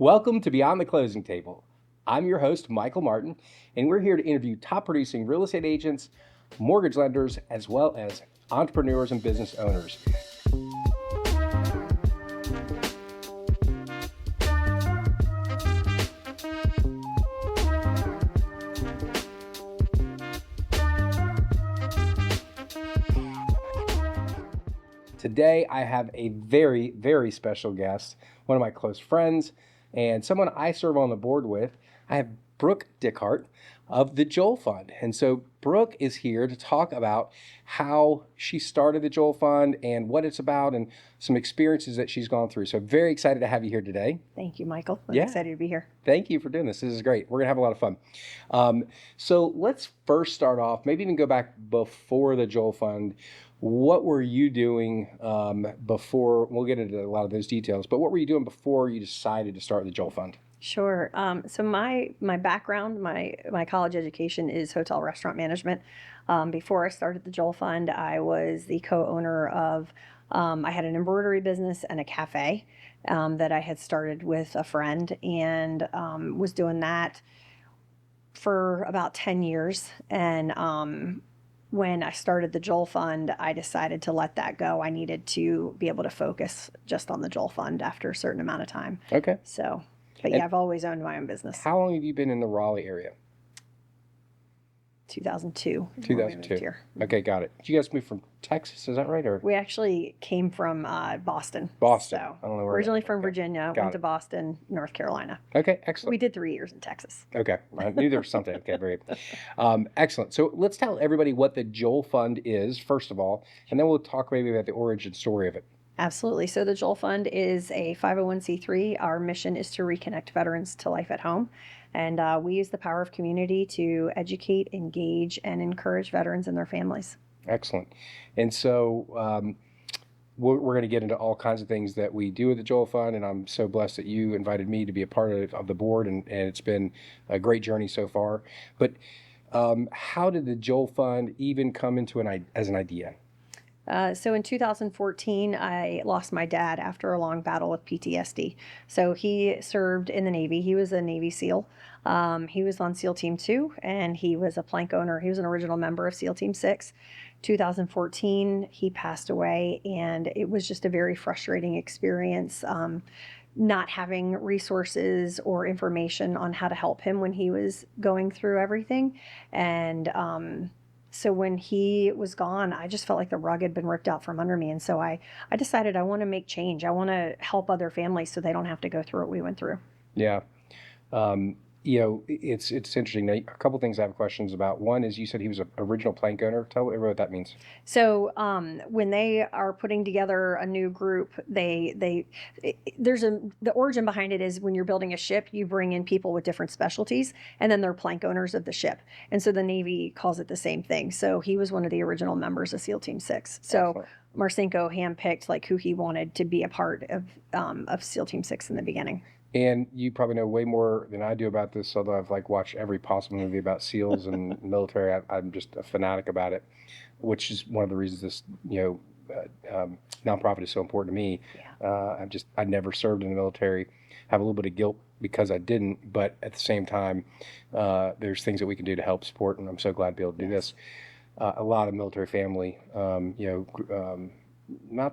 Welcome to Beyond the Closing Table. I'm your host, Michael Martin, and we're here to interview top producing real estate agents, mortgage lenders, as well as entrepreneurs and business owners. Today, I have a very, very special guest, one of my close friends, and someone I serve on the board with. I have Brooke Dickhart of the Joel Fund. And so Brooke is here to talk about how she started the Joel Fund and what it's about and some experiences that she's gone through. So very excited to have you here today. Thank you, Michael. I'm excited to be here. Thank you for doing this. This is great. We're going to have a lot of fun. So let's first start off, maybe even go back before the Joel Fund. What were you doing before? We'll get into a lot of those details, but what were you doing before you decided to start the Joel Fund? Sure. So my background, my college education is hotel restaurant management. Before I started the Joel Fund, I was the co-owner of, I had an embroidery business and a cafe that I had started with a friend, and was doing that for about 10 years. And when I started the Joel Fund, I decided to let that go. I needed to be able to focus just on the Joel Fund after a certain amount of time. Okay. So, but yeah, I've always owned my own business. How long have you been in the Raleigh area? 2002. 2002. Here. Okay, got it. Did you guys move from Texas? Is that right? Or we actually came from Boston. Boston. So I don't know where. Originally from Virginia, went to Boston, North Carolina. Okay, excellent. We did 3 years in Texas. Okay, I knew there was something. Okay, very excellent. So let's tell everybody what the Joel Fund is, first of all, and then we'll talk maybe about the origin story of it. Absolutely. So the Joel Fund is a 501c3. Our mission is to reconnect veterans to life at home. And we use the power of community to educate, engage, and encourage veterans and their families. Excellent. And so we're going to get into all kinds of things that we do at the Joel Fund, and I'm so blessed that you invited me to be a part of the board, and it's been a great journey so far. But how did the Joel Fund even come into as an idea? So in 2014, I lost my dad after a long battle with PTSD. So he served in the Navy. He was a Navy SEAL. He was on SEAL Team 2, and he was a plank owner. He was an original member of SEAL Team 6. 2014, he passed away, and it was just a very frustrating experience, not having resources or information on how to help him when he was going through everything. And so when he was gone, I just felt like the rug had been ripped out from under me. And so I decided I want to make change. I want to help other families so they don't have to go through what we went through. Yeah. It's interesting. Now, a couple things I have questions about. One is you said he was an original plank owner. Tell everybody what that means. So when they are putting together a new group, the origin behind it is when you're building a ship, you bring in people with different specialties, and then they're plank owners of the ship. And so the Navy calls it the same thing. So he was one of the original members of SEAL Team 6. So excellent. Marcinko handpicked like who he wanted to be a part of SEAL Team 6 in the beginning. And you probably know way more than I do about this, although I've watched every possible movie about SEALs and military. I'm just a fanatic about it, which is one of the reasons this nonprofit is so important to me. Yeah. I never served in the military. Have a little bit of guilt because I didn't, but at the same time, there's things that we can do to help support, and I'm so glad to be able to do this. A lot of military family, not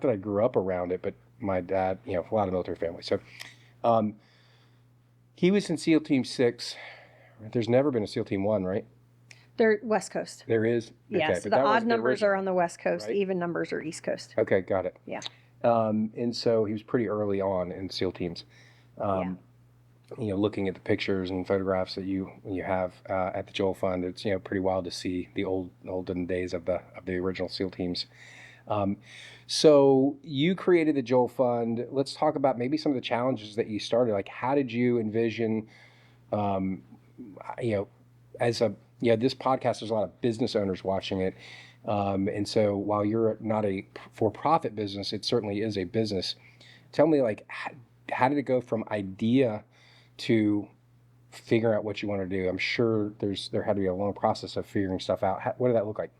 that I grew up around it, but my dad, a lot of military family. So. He was in SEAL Team 6. There's never been a SEAL Team 1, right? They're West Coast. There is? Yeah, okay, so the odd numbers are on the West Coast. Right? The even numbers are East Coast. Okay, got it. Yeah. And so he was pretty early on in SEAL teams. Looking at the pictures and photographs that you have at the Joel Fund, it's pretty wild to see the olden days of the original SEAL teams. So you created the Joel Fund. Let's talk about maybe some of the challenges that you started. Like, how did you envision, this podcast, there's a lot of business owners watching it. And so while you're not a for-profit business, it certainly is a business. Tell me, how did it go from idea to figure out what you want to do? I'm sure there had to be a long process of figuring stuff out. What did that look like?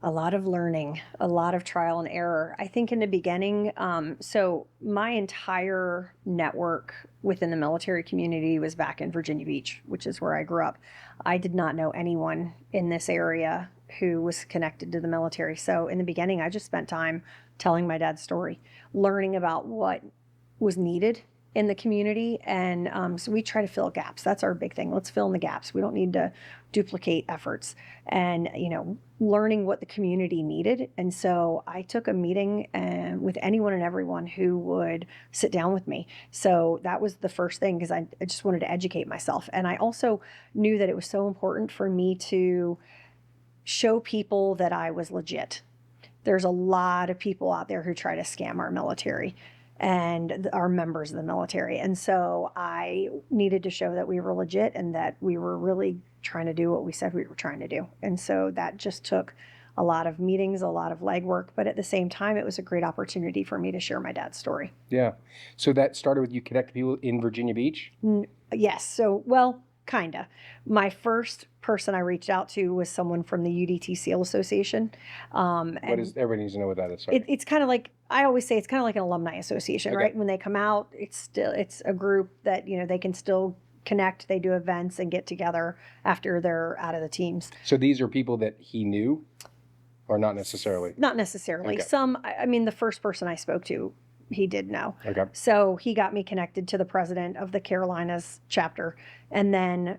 A lot of learning, a lot of trial and error. I think in the beginning, so my entire network within the military community was back in Virginia Beach, which is where I grew up. I did not know anyone in this area who was connected to the military. So in the beginning, I just spent time telling my dad's story, learning about what was needed in the community. And so we try to fill gaps. That's our big thing. Let's fill in the gaps. We don't need to duplicate efforts. And, learning what the community needed. And so I took a meeting with anyone and everyone who would sit down with me. So that was the first thing, because I just wanted to educate myself. And I also knew that it was so important for me to show people that I was legit. There's a lot of people out there who try to scam our military and our members of the military. And so I needed to show that we were legit and that we were really trying to do what we said we were trying to do. And so that just took a lot of meetings, a lot of legwork, but at the same time, it was a great opportunity for me to share my dad's story. Yeah. So that started with you connecting people in Virginia Beach? Yes. So, well, kind of. My first person I reached out to was someone from the UDT SEAL Association. Everybody needs to know what that is. Sorry. It's kind of like, I always say, it's kind of like an alumni association, Okay. right? When they come out, it's a group that, they can still connect. They do events and get together after they're out of the teams. So these are people that he knew, or not necessarily? Not necessarily. Okay. Some, I mean, the first person I spoke to, he did know. Okay. So he got me connected to the president of the Carolinas chapter. And then,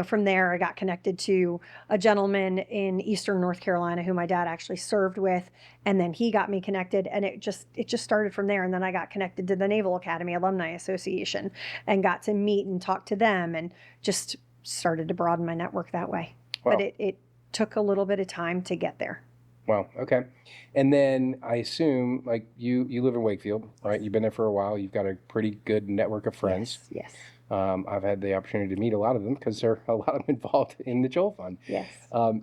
from there, I got connected to a gentleman in Eastern North Carolina who my dad actually served with. And then he got me connected, and it just started from there. And then I got connected to the Naval Academy Alumni Association and got to meet and talk to them, and just started to broaden my network that way. Wow. But it took a little bit of time to get there. Wow. Okay. And then I assume, like, you live in Wakefield, right? You've been there for a while. You've got a pretty good network of friends. Yes. I've had the opportunity to meet a lot of them because there are a lot of them involved in the Joel Fund. Yes.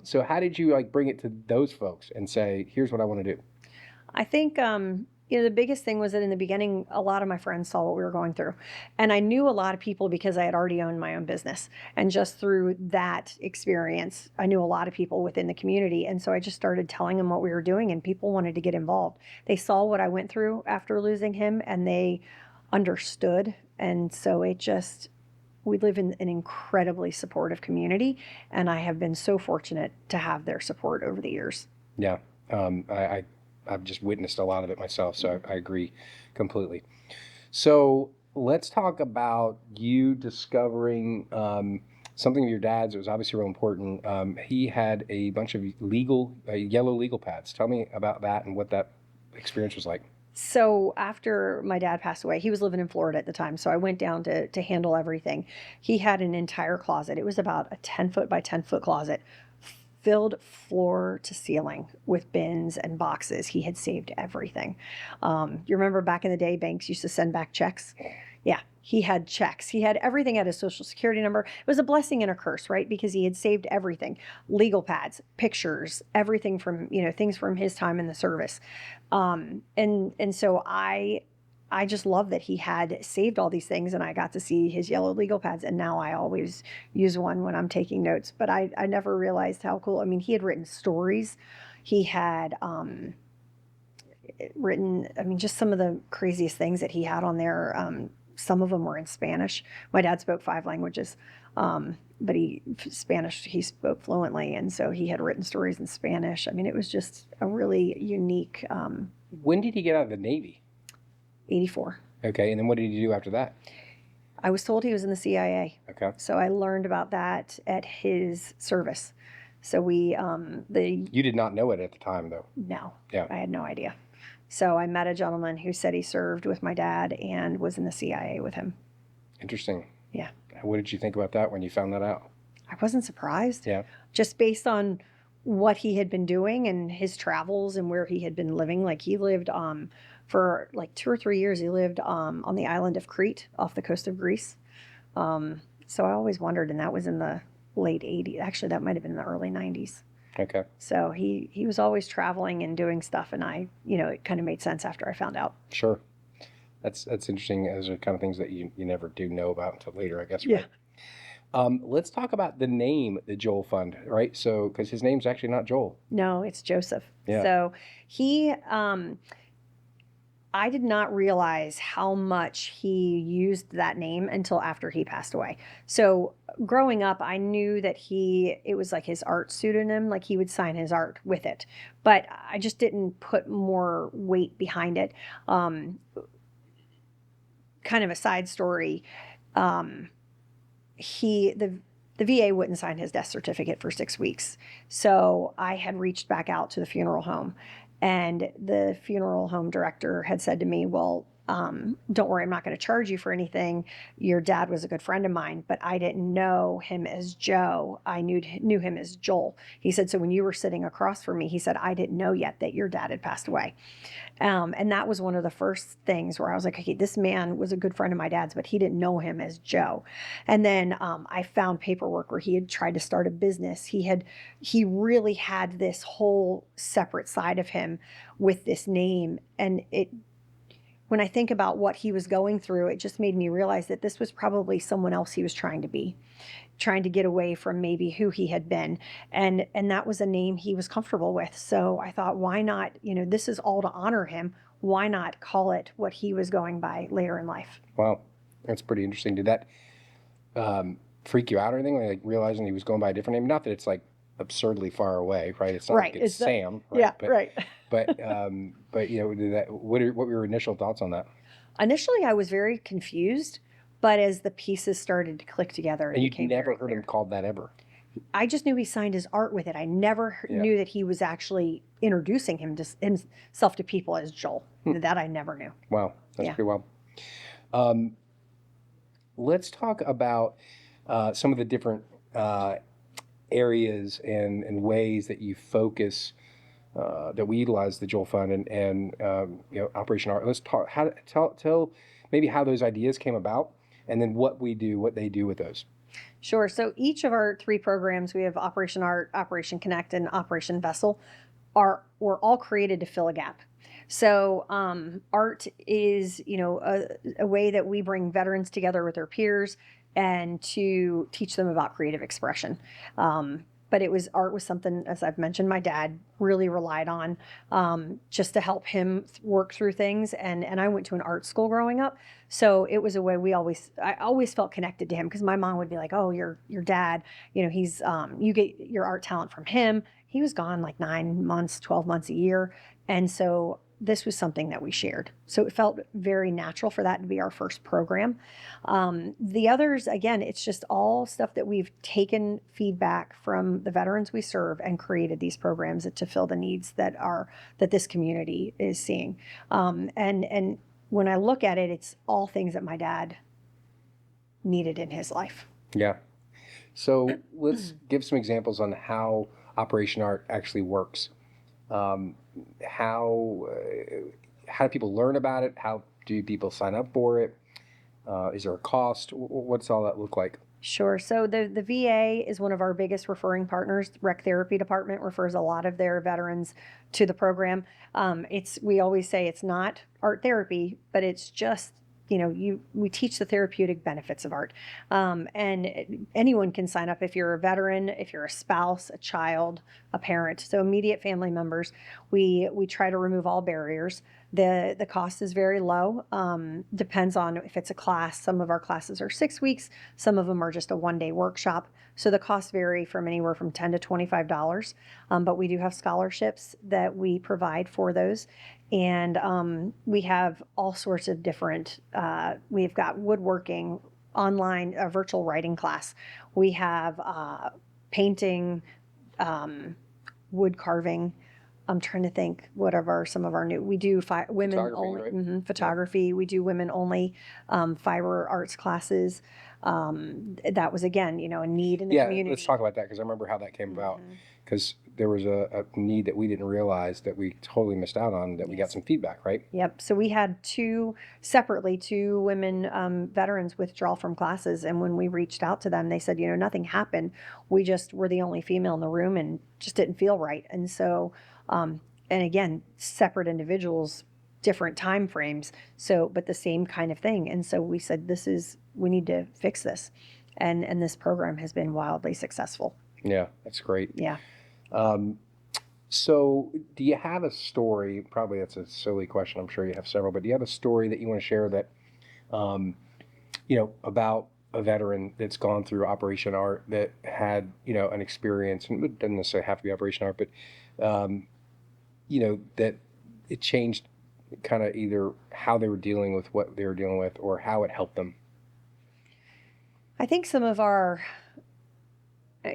So how did you bring it to those folks and say, here's what I want to do? I think the biggest thing was that in the beginning, a lot of my friends saw what we were going through, and I knew a lot of people because I had already owned my own business, and just through that experience, I knew a lot of people within the community, and so I just started telling them what we were doing, and people wanted to get involved. They saw what I went through after losing him, and they understood. And so we live in an incredibly supportive community, and I have been so fortunate to have their support over the years. Yeah. I've just witnessed a lot of it myself, so I agree completely. So let's talk about you discovering something of your dad's that was obviously real important. He had a bunch of yellow legal pads. Tell me about that and what that experience was like. So after my dad passed away, he was living in Florida at the time, so I went down to handle everything. He had an entire closet. It was about a 10-foot by 10-foot closet, filled floor to ceiling with bins and boxes. He had saved everything. You remember back in the day, banks used to send back checks? Yeah, he had checks. He had everything, at his social security number. It was a blessing and a curse, right? Because he had saved everything, legal pads, pictures, everything from, things from his time in the service. And so I just love that he had saved all these things, and I got to see his yellow legal pads, and now I always use one when I'm taking notes. But I never realized how cool. I mean, he had written stories. He had written, just some of the craziest things that he had on there. Some of them were in Spanish. My dad spoke 5 languages, but Spanish he spoke fluently, and so he had written stories in Spanish. It was just a really unique. When did he get out of the Navy? 84. Okay, and then what did he do after that? I was told he was in the CIA. Okay. So I learned about that at his service. So You did not know it at the time, though. No. Yeah. I had no idea. So I met a gentleman who said he served with my dad and was in the CIA with him. Interesting. Yeah. What did you think about that when you found that out? I wasn't surprised. Yeah. Just based on what he had been doing and his travels and where he had been living. Like, he lived for like 2 or 3 years. He lived on the island of Crete off the coast of Greece. So I always wondered, and that was in the late 80s. Actually, that might have been in the early 90s. Okay. So he was always traveling and doing stuff, and it kind of made sense after I found out. Sure. That's interesting. Those are kind of things that you never do know about until later, I guess. Yeah. Right? Let's talk about the name, the Joel Fund, right? So, because his name's actually not Joel. No, it's Joseph. Yeah. So he, I did not realize how much he used that name until after he passed away. So growing up, I knew that it was like his art pseudonym, like he would sign his art with it. But I just didn't put more weight behind it. Kind of a side story. Um, the VA wouldn't sign his death certificate for 6 weeks. So I had reached back out to the funeral home, and the funeral home director had said to me, well, don't worry, I'm not going to charge you for anything. Your dad was a good friend of mine, but I didn't know him as Joe. I knew him as Joel. He said, so when you were sitting across from me, he said, I didn't know yet that your dad had passed away. And that was one of the first things where I was like, okay, this man was a good friend of my dad's, but he didn't know him as Joe. And then I found paperwork where he had tried to start a business. He really had this whole separate side of him with this name. And when I think about what he was going through, it just made me realize that this was probably someone else he was trying to be, trying to get away from maybe who he had been. And that was a name he was comfortable with. So I thought, why not, this is all to honor him. Why not call it what he was going by later in life? Wow, that's pretty interesting. Did that freak you out or anything? Like realizing he was going by a different name? Not that it's like absurdly far away, right? It's not Right. like it's Sam, right? Yeah, but, right. But what were your initial thoughts on that? Initially, I was very confused, but as the pieces started to click together, and you'd never heard him called that ever. I just knew he signed his art with it. I never knew that he was actually introducing himself to people as Joel. That I never knew. Wow, that's pretty wild. Let's talk about some of the different areas and ways that you focus that we utilize the Joel Fund and Operation Art. Let's talk. Tell maybe how those ideas came about, and then what they do with those. Sure. So each of our 3 programs, we have Operation Art, Operation Connect, and Operation Vessel, were all created to fill a gap. So art is, a way that we bring veterans together with their peers and to teach them about creative expression. But art was something, as I've mentioned, my dad really relied on just to help him work through things. And I went to an art school growing up. So it was a way I always felt connected to him, because my mom would be like, oh, your dad, he's, you get your art talent from him. He was gone like 9 months, 12 months a year. And so this was something that we shared. So it felt very natural for that to be our first program. The others, again, it's just all stuff that we've taken feedback from the veterans we serve and created these programs to fill the needs that this community is seeing. And when I look at it, it's all things that my dad needed in his life. Yeah. So let's give some examples on how Operation Art actually works. How do people learn about it? How do people sign up for it? Is there a cost? What's all that look like? Sure. So the VA is one of our biggest referring partners. Rec Therapy Department refers a lot of their veterans to the program. We always say it's not art therapy, but it's just, we teach the therapeutic benefits of art. And anyone can sign up if you're a veteran, if you're a spouse, a child, a parent. So immediate family members, we try to remove all barriers. The cost is very low. Depends on if it's a class. Some of our classes are 6 weeks. Some of them are just a 1-day workshop. So the costs vary from anywhere from $10 to $25. But we do have scholarships that we provide for those. And we have all sorts of different, we've got woodworking, online, a virtual writing class. We have painting, wood carving. I'm trying to think some of our new, we do women only, right? Photography. Yeah. We do women only fiber arts classes. That was, again, a need in the community. Yeah, let's talk about that, because I remember how that came about, because there was a need that we didn't realize that we totally missed out on, that we got some feedback, right? Yep. So we had two women veterans withdraw from classes. And when we reached out to them, they said, nothing happened. We just were the only female in the room and just didn't feel right. And so, and again, separate individuals, different time frames. So, but the same kind of thing. And so we said, we need to fix this. and this program has been wildly successful. Yeah, that's great. Yeah. So, do you have a story? Probably that's a silly question. I'm sure you have several, but do you have a story that you want to share that, um, about a veteran that's gone through Operation Art that had, an experience, and it doesn't necessarily have to be Operation Art, but, that it changed kind of either how they were dealing with what they were dealing with or how it helped them? I think some of our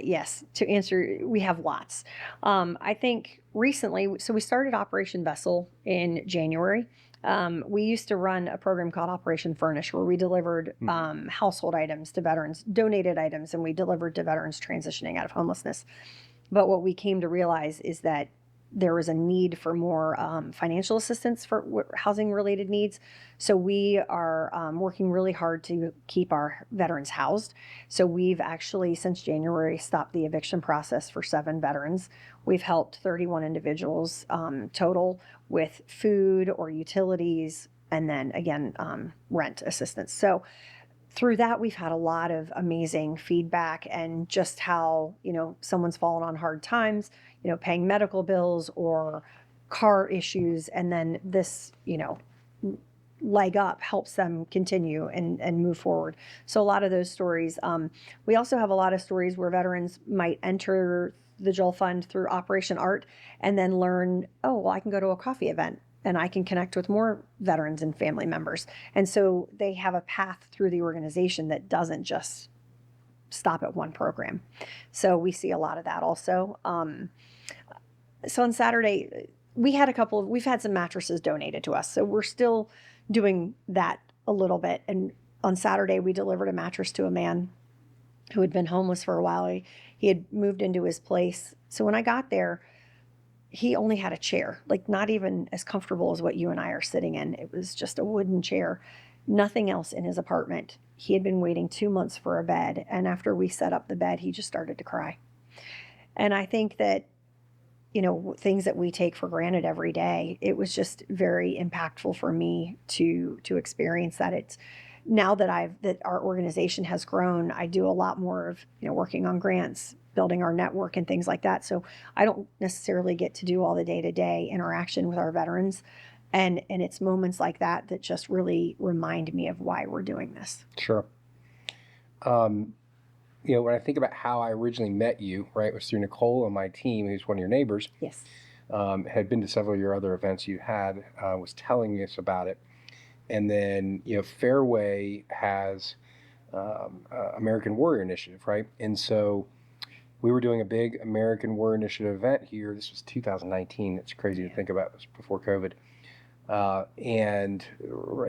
yes, to answer, we have lots. I think recently, so we started Operation Vessel in January. We used to run a program called Operation Furnish, where we delivered household items to veterans, donated items, and we delivered to veterans transitioning out of homelessness. But what we came to realize is that there was a need for more financial assistance for housing related needs. So we are working really hard to keep our veterans housed. So we've actually, since January, stopped the eviction process for 7 veterans. We've helped 31 individuals total with food or utilities, and then again, rent assistance. So through that, we've had a lot of amazing feedback, and just how, someone's fallen on hard times, paying medical bills or car issues. And then this, leg up helps them continue and move forward. So a lot of those stories. We also have a lot of stories where veterans might enter the Joel Fund through Operation Art and then learn, oh, well, I can go to a coffee event and I can connect with more veterans and family members. And so they have a path through the organization that doesn't just stop at one program. So we see a lot of that also. So on Saturday, we've had some mattresses donated to us. So we're still doing that a little bit. And on Saturday, we delivered a mattress to a man who had been homeless for a while. He had moved into his place. So when I got there, he only had a chair, like not even as comfortable as what you and I are sitting in. It was just a wooden chair, nothing else in his apartment. He had been waiting 2 months for a bed. And after we set up the bed, he just started to cry. And I think that, things that we take for granted every day, it was just very impactful for me to experience that. It's now that our organization has grown, I do a lot more of, working on grants, building our network and things like that. So I don't necessarily get to do all the day-to-day interaction with our veterans. And it's moments like that that just really remind me of why we're doing this. Sure. When I think about how I originally met you, right, it was through Nicole on my team, who's one of your neighbors. Yes. Had been to several of your other events you had, was telling us about it. And then, Fairway has American Warrior Initiative, right? And so we were doing a big American Warrior Initiative event here. This was 2019. It's crazy to think about. It was before COVID. And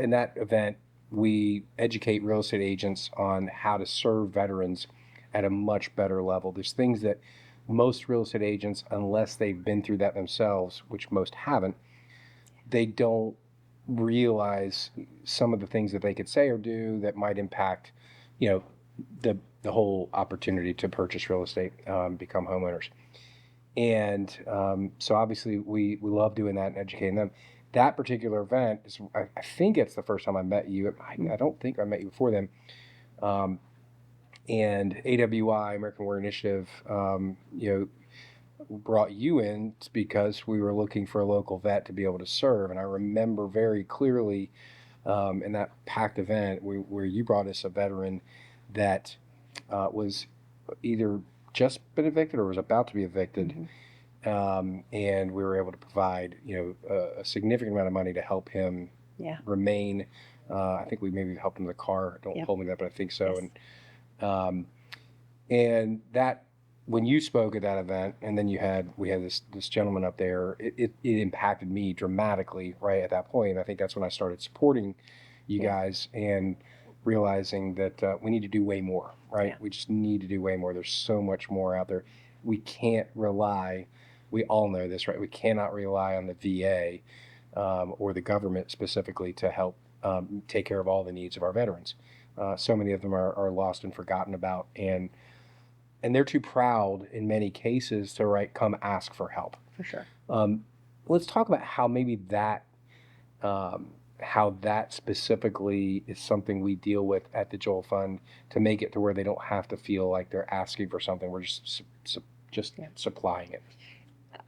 in that event, we educate real estate agents on how to serve veterans at a much better level. There's things that most real estate agents, unless they've been through that themselves, which most haven't, they don't realize some of the things that they could say or do that might impact, the whole opportunity to purchase real estate, become homeowners. And so obviously we love doing that and educating them. That particular event is, I think it's the first time I met you. I don't think I met you before then. And AWI, American Warrior Initiative, brought you in because we were looking for a local vet to be able to serve. And I remember very clearly in that packed event where you brought us a veteran that was either just been evicted or was about to be evicted. Mm-hmm. And we were able to provide, a significant amount of money to help him remain. I think we maybe helped him with a car. Don't hold me to that, but I think so. Yes. And that, when you spoke at that event, and then we had this gentleman up there, it impacted me dramatically right at that point. And I think that's when I started supporting you guys and realizing that we need to do way more, right? Yeah. We just need to do way more. There's so much more out there. We can't rely, we all know this, right? We cannot rely on the VA or the government specifically to help take care of all the needs of our veterans. So many of them are lost and forgotten about, and they're too proud in many cases to come ask for help. For sure. Let's talk about how maybe that how that specifically is something we deal with at the Joel Fund to make it to where they don't have to feel like they're asking for something. We're just supplying it.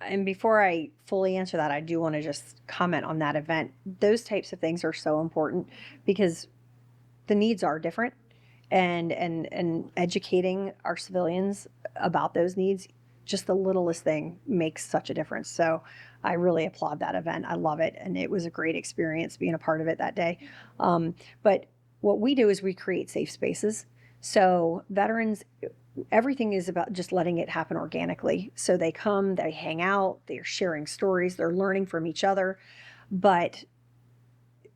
And before I fully answer that, I do want to just comment on that event. Those types of things are so important because the needs are different, and educating our civilians about those needs, just the littlest thing makes such a difference. So I really applaud that event. I love it, and it was a great experience being a part of it that day. But what we do is we create safe spaces. So veterans, everything is about just letting it happen organically. So they come, they hang out, they're sharing stories, they're learning from each other, but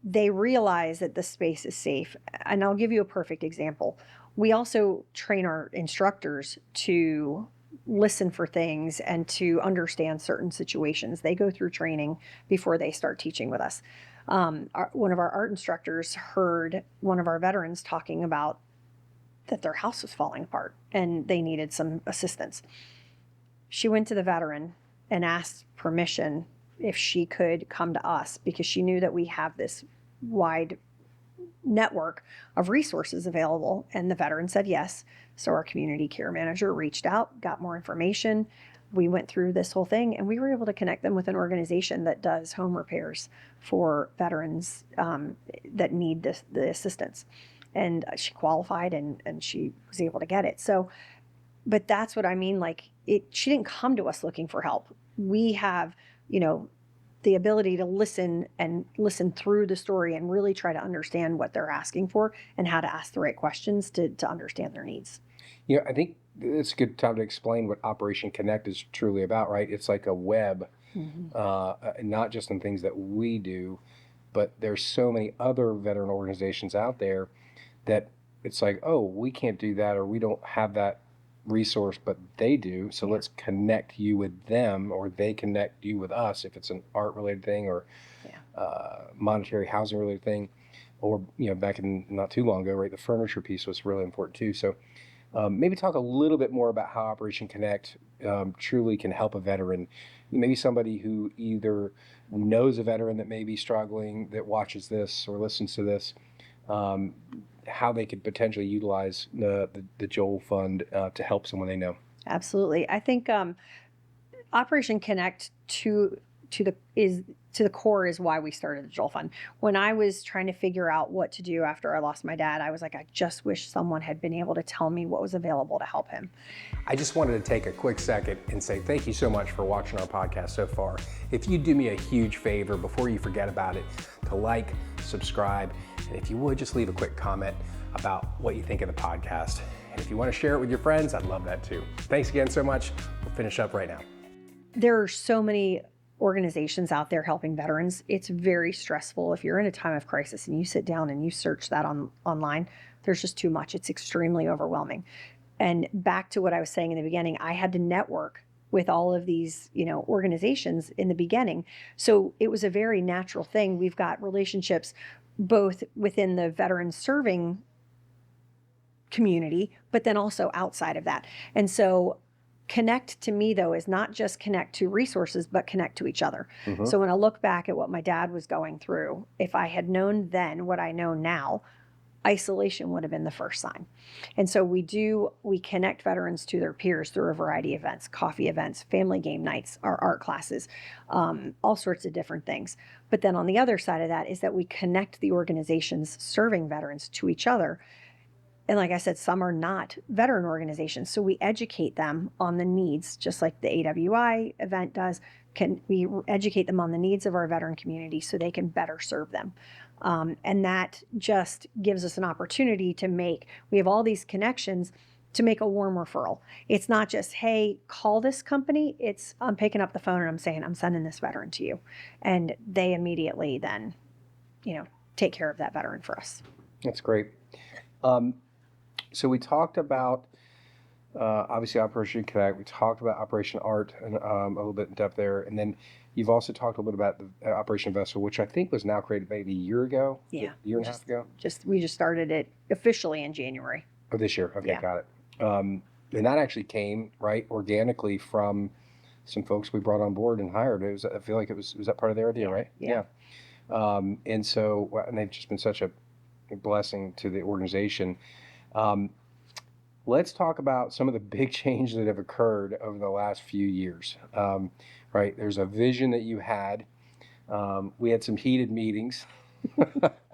they realize that the space is safe. And I'll give you a perfect example. We also train our instructors to listen for things and to understand certain situations. They go through training before they start teaching with us. One of our art instructors heard one of our veterans talking about that their house was falling apart and they needed some assistance. She went to the veteran and asked permission if she could come to us because she knew that we have this wide network of resources available, and the veteran said yes. So our community care manager reached out, got more information. We went through this whole thing, and we were able to connect them with an organization that does home repairs for veterans that need the assistance. And she qualified, and she was able to get it. So, but that's what I mean. Like, she didn't come to us looking for help. We have, the ability to listen through the story and really try to understand what they're asking for and how to ask the right questions to understand their needs. I think it's a good time to explain what Operation Connect is truly about, right? It's like a web, not just in things that we do, but there's so many other veteran organizations out there that it's like, oh, we can't do that, or we don't have that resource, but they do. So let's connect you with them, or they connect you with us if it's an art related thing or monetary housing related thing, or back in not too long ago, right, the furniture piece was really important too. So maybe talk a little bit more about how Operation Connect truly can help a veteran, maybe somebody who either knows a veteran that may be struggling, that watches this or listens to this, how they could potentially utilize the Joel Fund to help someone they know. Absolutely. I think Operation Connect to the core is why we started the Joel Fund. When I was trying to figure out what to do after I lost my dad, I was like, I just wish someone had been able to tell me what was available to help him. I just wanted to take a quick second and say thank you so much for watching our podcast so far. If you do me a huge favor before you forget about it, to like, subscribe, and if you would, just leave a quick comment about what you think of the podcast. And if you want to share it with your friends, I'd love that too. Thanks again so much. We'll finish up right now. There are so many organizations out there helping veterans. It's very stressful. If you're in a time of crisis and you sit down and you search that online, there's just too much. It's extremely overwhelming. And back to what I was saying in the beginning, I had to network with all of these, organizations in the beginning. So it was a very natural thing. We've got relationships both within the veteran serving community, but then also outside of that. And so connect to me, though, is not just connect to resources, but connect to each other. So when I look back at what my dad was going through, if I had known then what I know now, isolation would have been the first sign. And so we connect veterans to their peers through a variety of events, coffee events, family game nights, our art classes, all sorts of different things. But then on the other side of that is that we connect the organizations serving veterans to each other. And like I said, some are not veteran organizations. So we educate them on the needs, just like the AWI event does. We educate them on the needs of our veteran community so they can better serve them. And that just gives us an opportunity we have all these connections to make a warm referral. It's not just, hey, call this company. It's, I'm picking up the phone and I'm saying, I'm sending this veteran to you. And they immediately then, take care of that veteran for us. That's great. So we talked about, obviously, Operation Connect. We talked about Operation Art and a little bit in depth there. And then you've also talked a little bit about the Operation Vessel, which I think was now created maybe a year ago? Yeah. A year and a half ago? We just started it officially in January. Oh, this year. Okay, Yeah. got it. And that actually came, right, organically from some folks we brought on board and hired. I feel like it was that part of their idea, right? Yeah. And they've just been such a blessing to the organization. Um, let's talk about some of the big changes that have occurred over the last few years. Right, there's a vision that you had. We had some heated meetings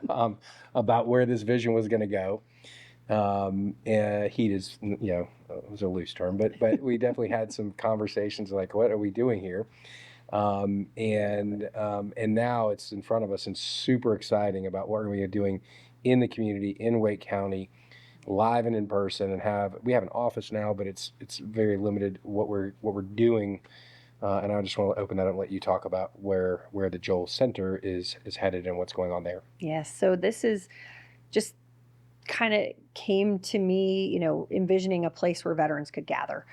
about where this vision was going to go. Heat is, it was a loose term, but we definitely had some conversations like, what are we doing here? And now it's in front of us and super exciting about what we're doing in the community in Wake County, live and in person, and we have an office now, but it's very limited what we're doing. And I just want to open that up and let you talk about where the Joel Center is headed and what's going on there. Yes. So this is just kind of came to me, envisioning a place where veterans could gather.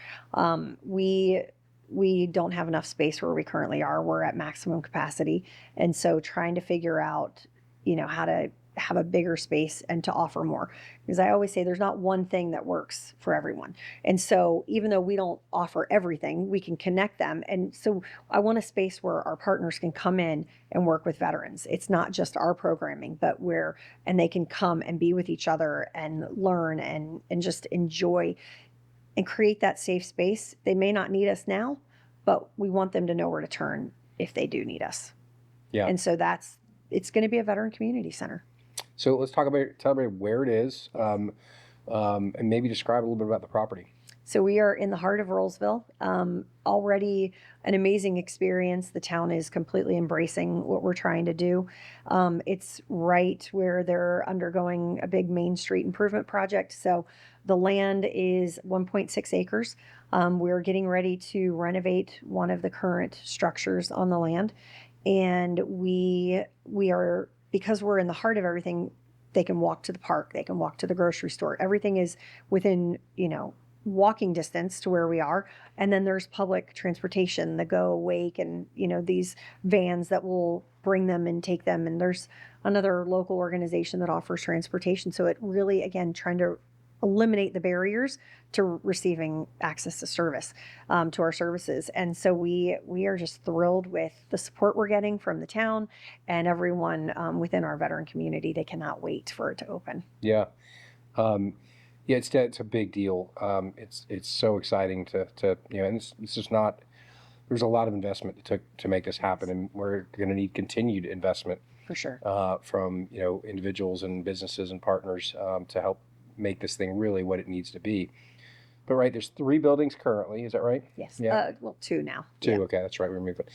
We don't have enough space where we currently are. We're at maximum capacity, and so trying to figure out, how to have a bigger space and to offer more. Because I always say there's not one thing that works for everyone. And so even though we don't offer everything, we can connect them. And so I want a space where our partners can come in and work with veterans. It's not just our programming, but and they can come and be with each other and learn and just enjoy and create that safe space. They may not need us now, but we want them to know where to turn if they do need us. Yeah. And so it's going to be a veteran community center. So let's tell everybody where it is, and maybe describe a little bit about the property. So we are in the heart of Rollsville. Already an amazing experience. The town is completely embracing what we're trying to do. It's right where they're undergoing a big Main Street improvement project. So the land is 1.6 acres. We're getting ready to renovate one of the current structures on the land. And we are, because we're in the heart of everything, they can walk to the park, they can walk to the grocery store. Everything is within, walking distance to where we are. And then there's public transportation, the Go, Wake, and these vans that will bring them and take them. And there's another local organization that offers transportation. So it really, again, trying to eliminate the barriers to receiving access to service, to our services. And so we are just thrilled with the support we're getting from the town and everyone within our veteran community. They cannot wait for it to open. Yeah. Yeah, it's a big deal. It's so exciting to and it's just not. There's a lot of investment to make this happen, and we're going to need continued investment For sure. From individuals and businesses and partners to help make this thing really what it needs to be. But right, there's 3 buildings currently. Is that right? Yes. Yeah. Well, 2 now. 2. Yeah. Okay, that's right. We removed it.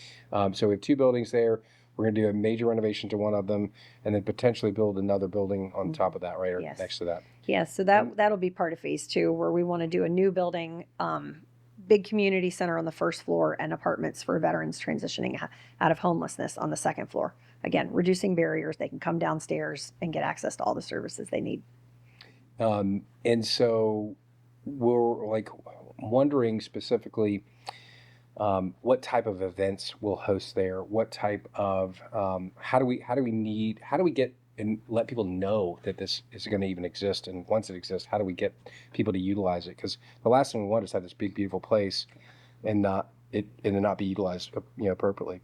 So we have 2 buildings there. We're going to do a major renovation to one of them, and then potentially build another building on top of that, right, or Yes. next to that. Yes. So that'll be part of phase 2, where we want to do a new building, big community center on the first floor, and apartments for veterans transitioning out of homelessness on the second floor. Again, reducing barriers. They can come downstairs and get access to all the services they need. And so we're like wondering specifically what type of events we'll host there. What type of how do we get and let people know that this is going to even exist? And once it exists, how do we get people to utilize it? Because the last thing we want is to have this big, beautiful place and not be utilized, appropriately.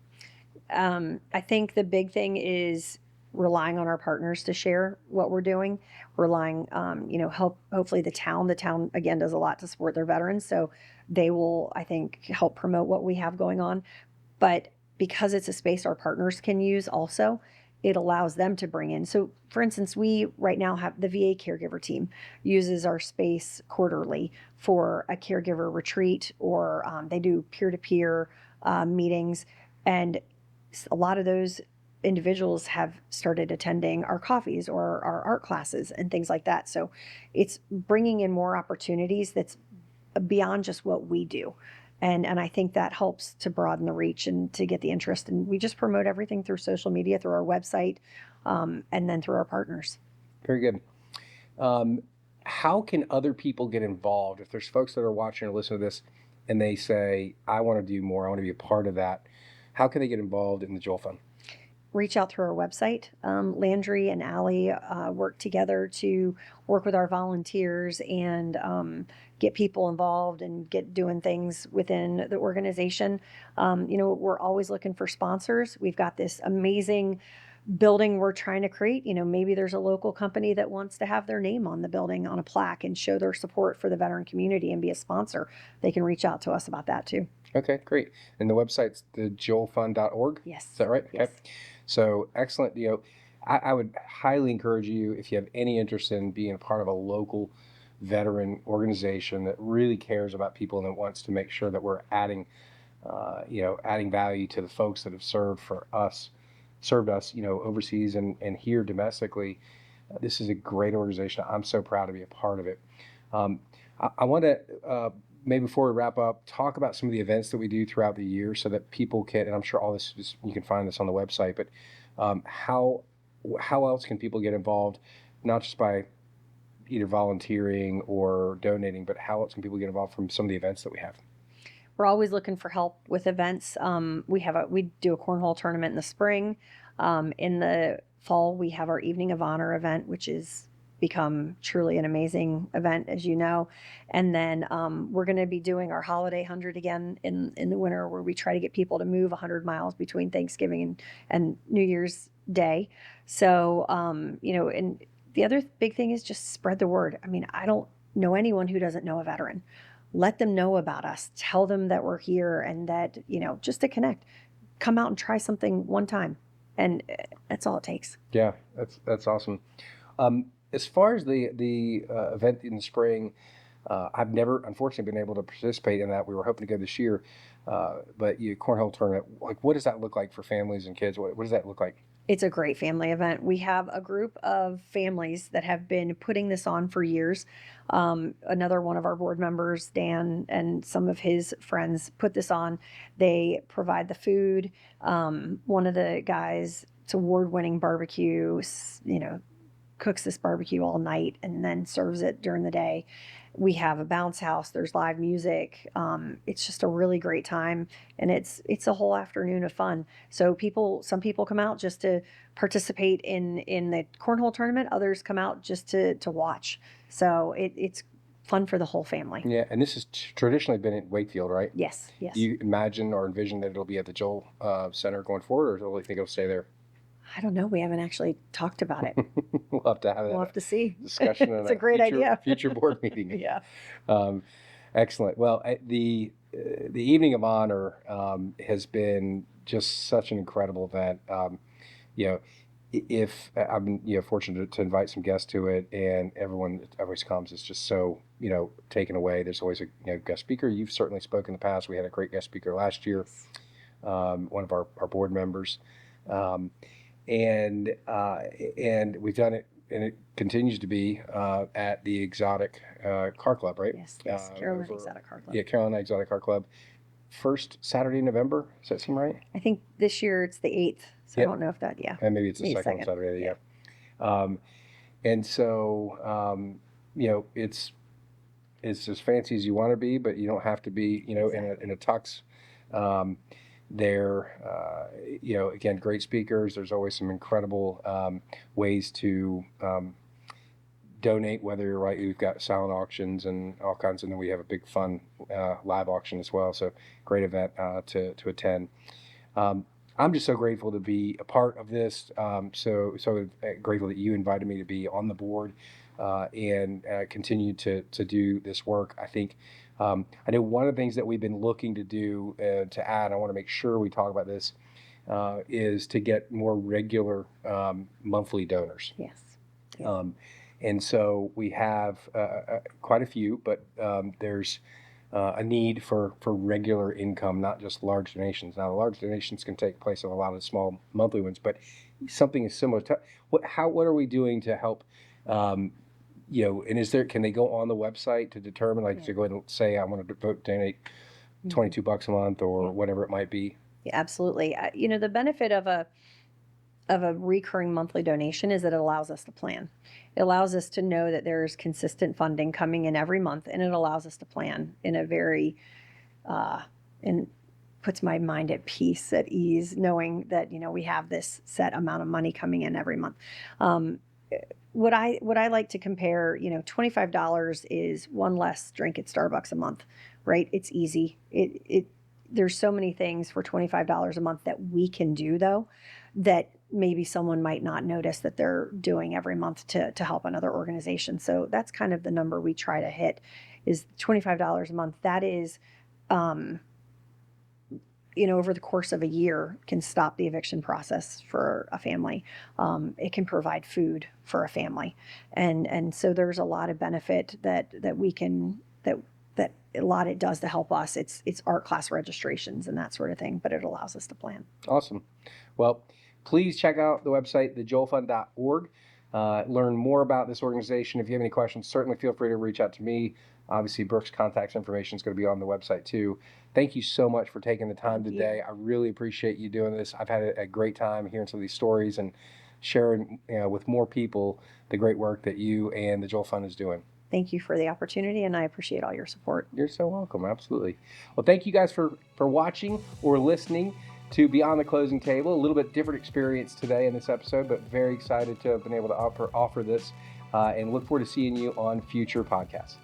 I think the big thing is relying on our partners to share what we're doing, relying, hopefully the town again does a lot to support their veterans. So they will, I think, help promote what we have going on. But because it's a space our partners can use also, it allows them to bring in. So for instance, we right now have the VA caregiver team uses our space quarterly for a caregiver retreat, or they do peer-to-peer meetings. And a lot of those individuals have started attending our coffees or our art classes and things like that. So it's bringing in more opportunities that's beyond just what we do. And I think that helps to broaden the reach and to get the interest. And we just promote everything through social media, through our website, and then through our partners. Very good. How can other people get involved? If there's folks that are watching or listening to this and they say, I want to do more, I want to be a part of that, how can they get involved in the Joel Fund? Reach out through our website. Landry and Allie work together to work with our volunteers and get people involved and get doing things within the organization. We're always looking for sponsors. We've got this amazing building we're trying to create, maybe there's a local company that wants to have their name on the building on a plaque and show their support for the veteran community and be a sponsor. They can reach out to us about that too. Okay, great. And the website's thejoelfund.org? Yes. Is that right? Yes. Okay. So excellent. I would highly encourage you, if you have any interest in being a part of a local veteran organization that really cares about people and that wants to make sure that we're adding value to the folks that have served us, overseas and here domestically. This is a great organization. I'm so proud to be a part of it. I want to, maybe before we wrap up, talk about some of the events that we do throughout the year so that people can, and I'm sure all this you can find this on the website, but how else can people get involved, not just by either volunteering or donating, but how else can people get involved from some of the events that we have? We're always looking for help with events. We do a cornhole tournament in the spring. In the fall, we have our Evening of Honor event, which is become truly an amazing event, as you know. And then we're going to be doing our Holiday 100 again in the winter, where we try to get people to move 100 miles between Thanksgiving and New Year's Day. So, and the other big thing is just spread the word. I mean, I don't know anyone who doesn't know a veteran. Let them know about us. Tell them that we're here and that, just to connect. Come out and try something one time. And that's all it takes. Yeah, that's awesome. As far as the event in the spring, I've never, unfortunately, been able to participate in that. We were hoping to go this year, but cornhole tournament. Like, what does that look like for families and kids? What does that look like? It's a great family event. We have a group of families that have been putting this on for years. Another one of our board members, Dan, and some of his friends put this on. They provide the food. One of the guys, it's award-winning barbecue, cooks this barbecue all night and then serves it during the day. We have a bounce house. There's live music. It's just a really great time, and it's a whole afternoon of fun. So some people come out just to participate in the cornhole tournament. Others come out just to watch. So it's fun for the whole family. Yeah, and this has traditionally been at Wakefield, right? Yes. Do you imagine or envision that it'll be at the Joel Center going forward, or do you think it'll stay there? I don't know. We haven't actually talked about it. We'll have to have that. We'll have to see. Discussion. It's a great idea. Future board meeting. Yeah. Excellent. Well, the Evening of Honor has been just such an incredible event. If I'm fortunate to invite some guests to it, and everyone that always comes is just so taken away. There's always a guest speaker. You've certainly spoken in the past. We had a great guest speaker last year, one of our board members. And we've done it, and it continues to be at the Exotic Car Club, right? Yes, Carolina Exotic Car Club. Yeah, Carolina Exotic Car Club. First Saturday in November. Does that seem right? I think this year it's the 8th, so I don't know if that, yeah. And maybe it's the second Saturday, yeah. And so, it's as fancy as you want to be, but you don't have to be, exactly. in a tux. Again, great speakers. There's always some incredible ways to donate, whether you're right. We've got silent auctions and all kinds, and then we have a big fun live auction as well. So great event to attend. I'm just so grateful to be a part of this. So grateful that you invited me to be on the board and continue to do this work. I think I know one of the things that we've been looking to do to add, I want to make sure we talk about this, is to get more regular monthly donors. Yes. And so we have quite a few, but there's a need for regular income, not just large donations. Now, the large donations can take place of a lot of small monthly ones, but something is similar. What are we doing to help? And can they go on the website to determine, to go ahead and say, I want to donate $22 a month or whatever it might be? Yeah, absolutely. The benefit of a recurring monthly donation is that it allows us to plan. It allows us to know that there's consistent funding coming in every month, and it allows us to plan in a very, and puts my mind at peace, at ease, knowing that, we have this set amount of money coming in every month. What I like to compare, $25 is one less drink at Starbucks a month, right? It's easy. There's so many things for $25 a month that we can do, though, that maybe someone might not notice that they're doing every month to help another organization. So that's kind of the number we try to hit, is $25 a month. That is, over the course of a year, can stop the eviction process for a family. It can provide food for a family, and so there's a lot of benefit that we can that a lot it does to help us. It's art class registrations and that sort of thing, but it allows us to plan. Awesome. Well, please check out the website, thejoelfund.org. Learn more about this organization. If you have any questions, certainly feel free to reach out to me. Obviously, Brooke's contact information is going to be on the website too. Thank you so much for taking the time today. I really appreciate you doing this. I've had a great time hearing some of these stories and sharing with more people the great work that you and the Joel Fund is doing. Thank you for the opportunity, and I appreciate all your support. You're so welcome. Absolutely. Well, thank you guys for watching or listening to Beyond the Closing Table. A little bit different experience today in this episode, but very excited to have been able to offer this and look forward to seeing you on future podcasts.